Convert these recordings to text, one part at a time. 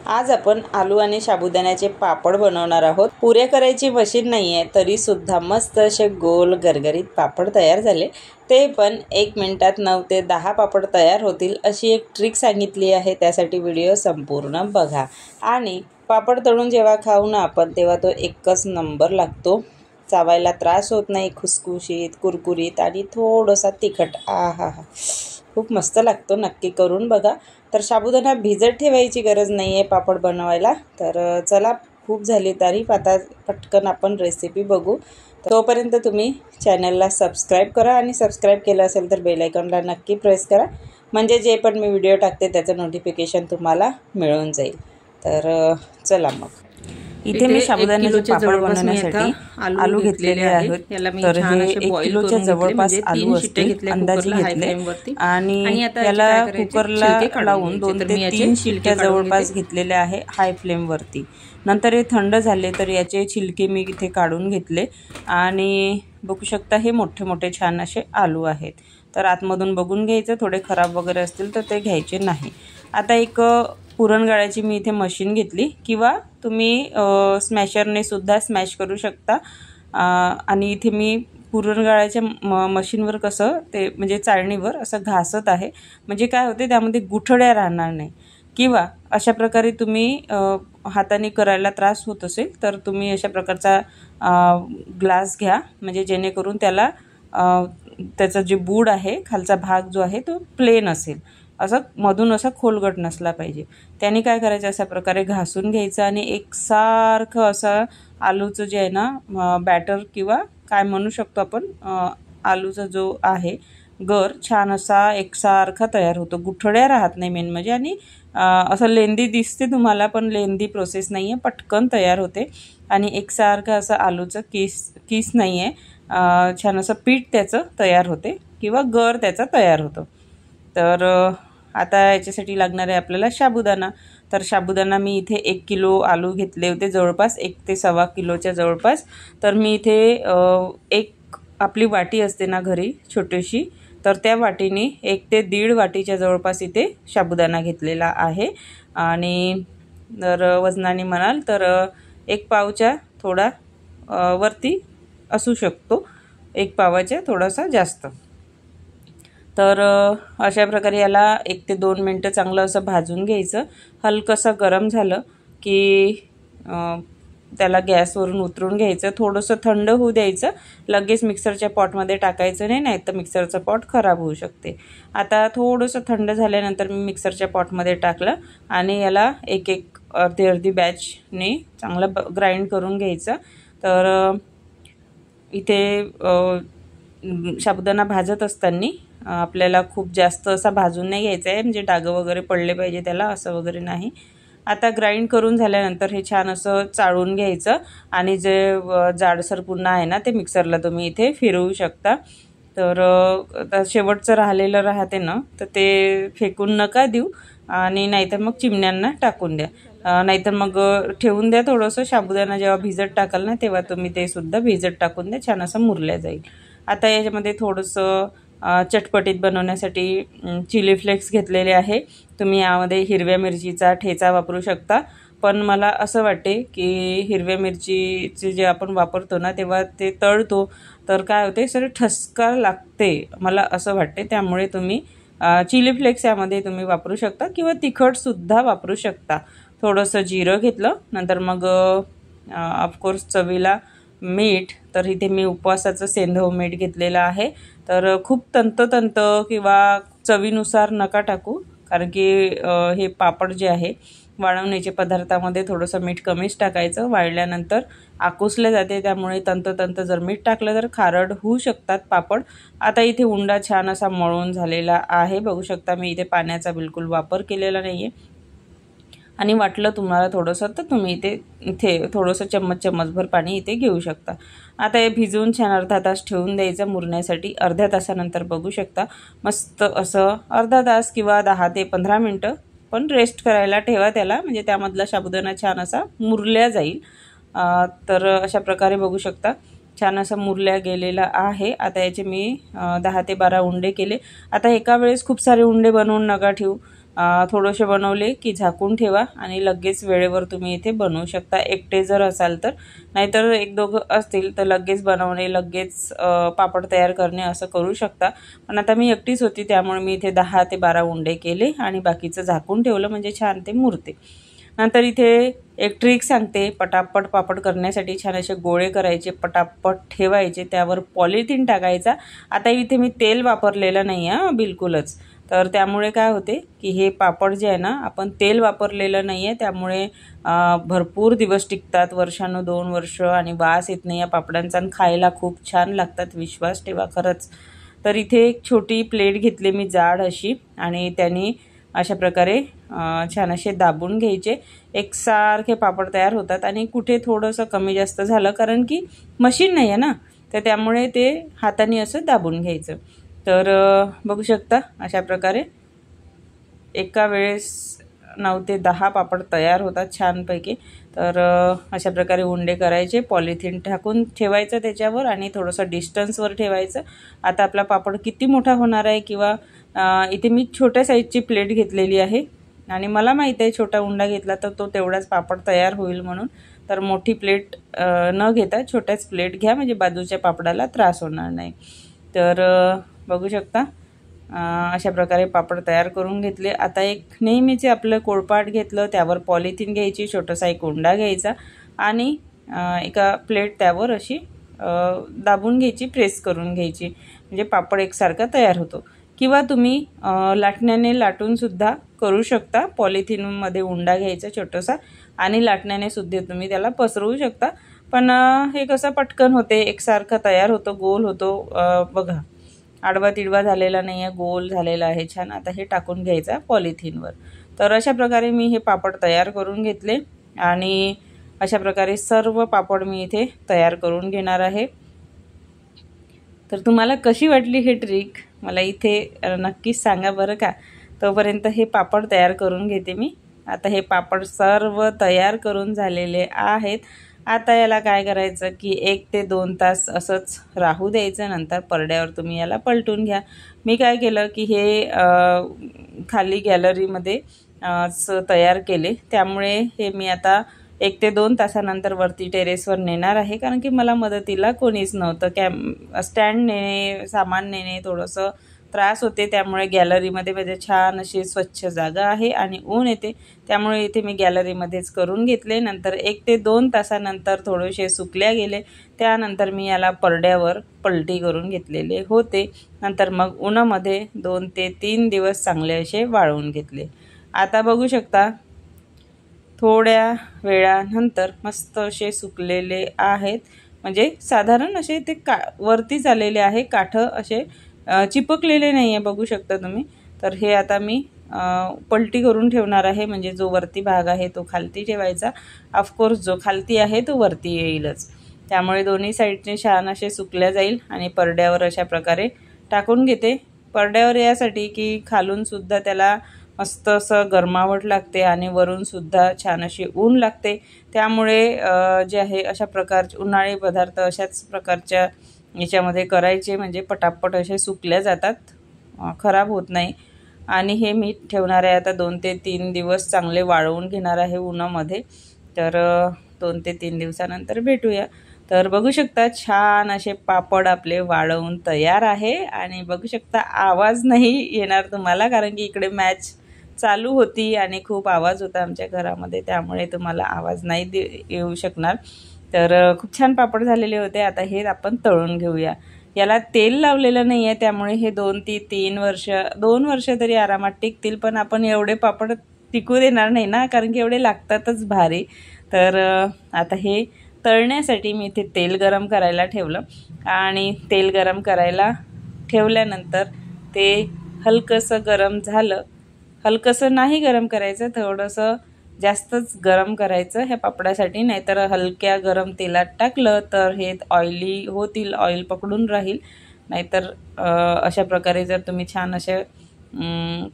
आज आपण आलू आणि साबुदाण्याचे पापड बनवणार आहोत। पुऱ्या करायची मशीन नाहीये तरी सुद्धा मस्त असे गोल गरगरीत पापड तयार झाले। ते पण 1 मिनिटात 9 ते 10 पापड तयार होतील अशी एक ट्रिक सांगितली आहे। त्यासाठी व्हिडिओ संपूर्ण बघा आणि पापड तळून जेव्हा खाऊ ना आपण तेव्हा तो एकच नंबर लागतो। चावायला त्रास होत नाही, खुसखुशीत कुरकुरीत आणि थोडासा तिखट। आहा खूप मस्त लागतो, नक्की करून बघा। तर साबुदाणा भिजत ठेवायची गरज नाही आहे पापड बनवायला। तर चला, खूप झाली तारीफ, आता पटकन आपण रेसिपी बघू। तोपर्यंत तुम्ही चॅनलला सबस्क्राईब करा आणि सबस्क्राईब केलं असेल तर बेल आयकॉनला नक्की प्रेस करा, म्हणजे जे पण मी व्हिडिओ टाकते त्याचं नोटिफिकेशन तुम्हाला मिळून जाईल। तर चला मग, इथे मी साबुदाण्याचे पापड बनवण्यासाठी आलू घेतलेले आहेत। तर हे 1 किलोच्या जवळपास आलू असतील अंदाजे घेतले आणि त्याला कुकरला लावून 2 ते 3 शिट्ट्या जवळपास घेतलेल्या आहे हाय फ्लेम वरती। नंतर हे थंड झाले तर याचे छिलके मी इथे काढून घेतले आणि बघू शकता हे मोठे मोठे छान असे आलू आहेत। तर आतमधून बघून घ्यायचं, थोडे खराब वगैरे असतील तर ते घ्यायचे नाही। आता एक पुरण गाळायची मी इथे मशीन घेतली किंवा तुम्ही स्मॅशरने सुद्धा स्मॅश करू शकता। आणि इथे मी पुरण गाळायच्या मशीनवर कसं ते म्हणजे चाळणीवर असं घासत आहे, म्हणजे काय होते त्यामध्ये गुठळ्या राहणार नाही। किंवा अशा प्रकारे तुम्ही हाताने करायला त्रास होत असेल तर तुम्ही अशा प्रकारचा ग्लास घ्या, म्हणजे जेणेकरून त्याला त्याचा जे बूड आहे खालचा भाग जो आहे तो प्लेन असेल, असं मधून असा खोलगट नसला पाहिजे। त्याने काय करायचं, अशा प्रकारे घासून घ्यायचं आणि एकसारखं असं आलूचं जे आहे ना बॅटर किंवा काय म्हणू शकतो आपण, आलूचा जो आहे गर छान असा एकसारखा तयार होतो, गुठळ्या राहत नाही मेन म्हणजे। आणि असं लेंदी दिसते तुम्हाला, पण लेंदी प्रोसेस नाही आहे, पटकन तयार होते आणि एकसारखं असं आलूचं किस नाही आहे, छान असं पीठ त्याचं तयार होते किंवा गर त्याचा तयार होतो। तर आता याच्यासाठी लागणार आहे आपल्याला साबुदाणा। तर साबुदाणा मी इथे 1 किलो आलू घेतले होते, जवळपास 1 ते सव्वा किलोच्या जवळपास। तर मी इथे एक आपली वाटी असते ना घरी छोटीशी, तर त्या वाटीने 1 ते 1.5 वाटीच्या जवळपास इथे साबुदाणा घेतलेला आहे। आणि जर वजनाने म्हणाल तर 1 पावच्या थोडा वरती असू शकतो, 1 पावाच्या थोडासा जास्त। तर अशा प्रकारे याला 1 ते 2 मिनटं चांगलं असं भाजून घ्यायचं। हलकंसं गरम झालं की त्याला गॅसवरून उतरून घ्यायचं, थोडंसं थंड होऊ द्यायचं, लगेच मिक्सरच्या पॉटमध्ये टाकायचं नाही, नाहीतर मिक्सरचं पॉट खराब होऊ शकते। आता थोडंसं थंड झाल्यानंतर मी मिक्सरच्या पॉटमध्ये टाकलं आणि याला एक अर्धी बॅचने चांगलं ग्राइंड करून घ्यायचं। तर इथे साबुदाणा भाजत असताना आपल्याला खूप जास्त असा भाजून नाही घ्यायचा आहे, म्हणजे डाग वगैरे पडले पाहिजे त्याला, असं वगैरे नाही। आता ग्राइंड करून झाल्यानंतर हे छान असं चाळून घ्यायचं आणि जे जाडसर पुन्हा आहे ना ते मिक्सरला तुम्ही इथे फिरवू शकता। तर शेवटचं राहिलेलं राहते ना तर ते फेकून नका देऊ आणि नाहीतर मग चिमण्यांना टाकून द्या, नाहीतर मग ठेवून द्या थोडंसं। साबुदाणा जेव्हा भिजत टाकाल ना तेव्हा तुम्ही ते सुद्धा भिजत टाकून द्या, छान असं मुरल्या जाईल। आता याच्यामध्ये थोडंसं चटपटीत बनवण्यासाठी चिली फ्लेक्स घेतलेले आहे। तुम्ही यामध्ये हिरव्या मिरचीचा ठेचा वापरू शकता, पण मला असं वाटते की हिरव्या मिरचीचे जे आपण वापरतो ना तेव्हा ते तळतो तर काय होते, सर ठसका लागते मला असं वाटते। त्यामुळे तुम्ही चिली फ्लेक्स यामध्ये तुम्ही वापरू शकता किंवा तिखटसुद्धा वापरू शकता। थोडंसं जिरं घेतलं, नंतर मग ऑफकोर्स चवीला मीठ। तर इथे मी उपवासाचं सेंधव मीठ घेतलेलं आहे। तर खूप तंत किंवा चवीनुसार नका टाकू, कारण की हे पापड जे आहे वाळवण्याच्या पदार्थामध्ये थोडंसं मीठ कमीच टाकायचं, वाळल्यानंतर आकुसले जाते, त्यामुळे तंत जर मीठ टाकलं तर खारड होऊ शकतात पापड। आता इथे उंडा छान असा मळून झालेला आहे, बघू शकता मी इथे पाण्याचा बिलकुल वापर केलेला नाही आहे। आणि वाटलं तुम्हाला थोडंसं तर तुम्ही इथे थोडंसं चम्मचभर पाणी इथे घेऊ शकता। आता हे भिजवून छान अर्धा तास ठेवून द्यायचं मुरण्यासाठी। अर्ध्या तासानंतर बघू शकता मस्त असं अर्धा तास किंवा 10 ते 15 मिनटं पण रेस्ट करायला ठेवा त्याला, म्हणजे त्यामधला साबुदाणा छान असा मुरल्या जाईल। तर अशा प्रकारे बघू शकता छान असं मुरल्या गेलेला आहे। आता याचे मी 10 ते 12 उंडे केले। आता एका वेळेस खूप सारे उंडे बनवून नका ठेवू, थोडेसे बनवले की झाकून ठेवा आणि लगेच वेळेवर तुम्ही इथे बनवू शकता, एकटे जर असाल तर. नाहीतर एक दोघं असतील तर लगेच बनवणे, लगेच पापड तयार करणे असं करू शकता. पण आता मी एकटीच होती त्यामुळे मी इथे 10 ते 12 उंडे केले आणि बाकीचं झाकून ठेवलं, म्हणजे छान ते मुरते. नंतर इथे एक ट्रिक सांगते, पटापट पापड करण्यासाठी छान असे गोळे करायचे, पटापट ठेवायचे, त्यावर पॉलिथिन टाकायचा. आता इथे मी तेल वापरलेलं नाही आहे बिलकुलच, तर त्यामुळे काय होते की हे पापड जे आहे ना, आपण तेल वापरलेलं नाही आहे त्यामुळे भरपूर दिवस टिकतात, वर्षानं 2 वर्ष, आणि वास येत नाही या पापडांचा, आणि खायला खूप छान लागतात, विश्वास ठेवा खरंच. तर इथे एक छोटी प्लेट घेतली मी जाड अशी, आणि त्याने अशा प्रकारे छान असे दाबून घ्यायचे. एकसारखे पापड तयार होतात, आणि कुठे थोडंसं कमी जास्त झालं कारण की मशीन नाही आहे ना, तर त्यामुळे ते हाताने असं दाबून घ्यायचं. तर बघू शकता अशा प्रकारे एका वेळेस 9 ते 10 पापड तयार होतात छानपैकी. तर अशा प्रकारे उंडे करायचे, पॉलिथिन टाकून ठेवायचं त्याच्यावर आणि थोडंसं डिस्टन्सवर ठेवायचं. आता आपला पापड किती मोठा होणार आहे, किंवा इथे मी छोट्या साईजची प्लेट घेतलेली आहे आणि मला माहीत आहे छोटा उंडा घेतला तर तो तेवढाच पापड तयार होईल म्हणून. तर मोठी प्लेट न घेता छोट्याच प्लेट घ्या, म्हणजे बाजूच्या पापडाला त्रास होणार नाही. तर बघू शकता अशा प्रकारे पापड तयार करून घेतले. आता एक नेहमीचे आपलं कोळपाट घेतलं, त्यावर पॉलिथिन घ्यायची, छोटासा एक उंडा घ्यायचा आणि एका प्लेट त्यावर अशी दाबून घ्यायची, प्रेस करून घ्यायची, म्हणजे पापड एकसारखा तयार होतो. किंवा तुम्ही लाटण्याने लाटूनसुद्धा करू शकता. पॉलिथिनमध्ये उंडा घ्यायचा छोटासा आणि लाटण्याने सुद्धा तुम्ही त्याला पसरवू शकता. पण हे कसं पटकन होते, एकसारखा तयार होतो, गोल होतो. बघा आडवा तिडवा झालेला नाही आहे, गोल झालेला आहे छान. आता हे टाकून घ्यायचा पॉलिथिनवर. तर अशा प्रकारे मी हे पापड तयार करून घेतले आणि अशा प्रकारे सर्व पापड मी इथे तयार करून घेणार आहे. तर तुम्हाला कशी वाटली ही ट्रिक मला इथे नक्कीच सांगा बरं का. तोपर्यंत हे पापड तयार करून घेते मी. आता हे पापड सर्व तयार करून झालेले आहेत. आता याला काय करायचं की 1 ते 2 तास असंच राहू द्यायचं, नंतर परड्यावर तुम्ही याला पलटून घ्या. मी काय केलं की हे खाली गॅलरीमध्ये तयार केले, त्यामुळे हे मी आता 1 ते 2 तासानंतर वरती टेरेसवर नेणार आहे, कारण की मला मदतीला कोणीच नव्हतं. स्टँड नेणे, सामान नेणे थोडंसं त्रास होते, त्यामुळे गॅलरीमध्ये माझे छान अशी स्वच्छ जागा आहे आणि ऊन येते, त्यामुळे इथे मी गॅलरीमध्येच करून घेतले. नंतर 1 ते 2 तासानंतर थोडेसे सुकल्या गेले, त्यानंतर मी याला परड्यावर पलटी करून घेतलेले होते. नंतर मग उन्हामध्ये 2 ते 3 दिवस चांगले असे वाळवून घेतले. आता बघू शकता थोड्या वेळानंतर मस्त असे सुकलेले आहेत, म्हणजे साधारण असे ते वरतीच आलेले आहे, काठं असे चिपकलेले नाही आहे, बघू शकता तुम्ही. तर हे आता मी पलटी करून ठेवणार आहे, म्हणजे जो वरती भाग आहे तो खालती ठेवायचा. ऑफकोर्स जो खालती आहे तो वरती येईलच, त्यामुळे दोन्ही साईडने छान असे सुकल्या जाईल. आणि परड्यावर अशा प्रकारे टाकून घेते. परड्यावर यासाठी की खालून सुद्धा त्याला मस्त असं गरमावट लागते आणि वरून सुद्धा छान अशी ऊन लागते, त्यामुळे जे आहे अशा प्रकारचे उन्हाळी पदार्थ अशाच प्रकारच्या याच्यामध्ये करायचे, म्हणजे पटापट असे सुकल्या जातात, खराब होत नाही. आणि हे मी ठेवणार आहे आता 2 ते 3 दिवस, चांगले वाळवून घेणार आहे उन्हामध्ये. तर 2 ते 3 दिवसानंतर भेटूया. तर बघू शकता छान असे पापड आपले वाळवून तयार आहे. आणि बघू शकता आवाज नाही येणार तुम्हाला, कारण की इकडे मॅच चालू होती आणि खूप आवाज होता आमच्या घरामध्ये, त्यामुळे तुम्हाला आवाज नाही येऊ शकणार. तर खूप छान पापड झालेले होते. आता हे आपण तळून घेऊया. याला तेल लावलेलं नाही आहे, त्यामुळे हे 2 ते 3 वर्ष 2 वर्ष तरी आरामात टिकतील. पण आपण एवढे पापड टिकू देणार नाही ना, कारण की एवढे लागतातच भारी. तर आता हे तळण्यासाठी मी इथे तेल गरम करायला ठेवलं, आणि तेल गरम करायला ठेवल्यानंतर ते हलकंसं गरम झालं. हलकंसं नाही गरम करायचं, थोडंसं जास्तच गरम करायचं ह्या पापडासाठी, नाहीतर हलक्या गरम तेलात टाकलं तर हे ऑइली होतील, ऑइल पकडून राहील. नाहीतर अशा प्रकारे जर तुम्ही छान असे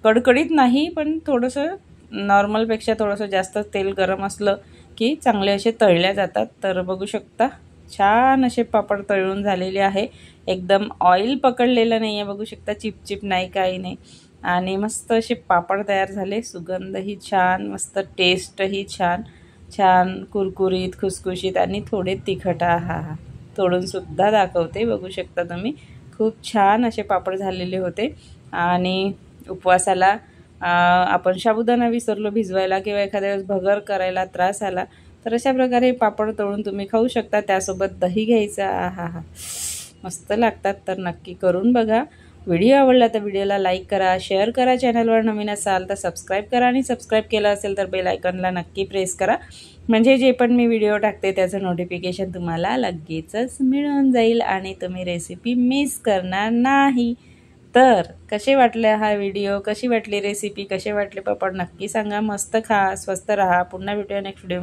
कडकडीत नाही, पण थोडंसं नॉर्मलपेक्षा थोडंसं जास्त तेल गरम असलं की चांगले असे तळल्या जातात. तर बघू शकता छान असे पापड तळून झालेले आहे, एकदम ऑइल पकडलेलं नाही आहे, बघू शकता चिपचिप नाही, काही नाही. आणि मस्त असे पापड तयार झाले। सुगंधही छान, मस्त टेस्टही छान, छान कुरकुरीत खुसखुशीत आणि थोडे तिखट। हा तोडून सुद्धा दाखवते, बघू शकता तुम्ही। खूप छान असे पापड झालेले होते। आणि उपवासाला आपण साबुदाणा विसरलो भिजवायला किंवा एखाद्या वेळेस भगर करायला त्रास आला तर अशा प्रकारे पापड तळून तुम्ही खाऊ शकता। त्यासोबत दही घ्यायचा। हा मस्त लागतात, तर नक्की करून बघा। व्हिडिओ आवडला तर व्हिडिओला लाईक करा, शेअर करा, चॅनलवर नवीन असाल तर सबस्क्राईब करा आणि सबस्क्राईब केलं असेल तर बेल आयकॉनला नक्की प्रेस करा, म्हणजे जे पण मी व्हिडिओ टाकते त्याचं नोटिफिकेशन तुम्हाला लगेचच मिळून जाईल आणि तुम्ही रेसिपी मिस करणार नाही। तर कसे वाटले हा व्हिडिओ, कशी वाटली रेसिपी, कसे वाटले पापड नक्की सांगा। मस्त खा, स्वस्त रहा। पुन्हा भेटूया नेक्स्ट व्हिडिओ।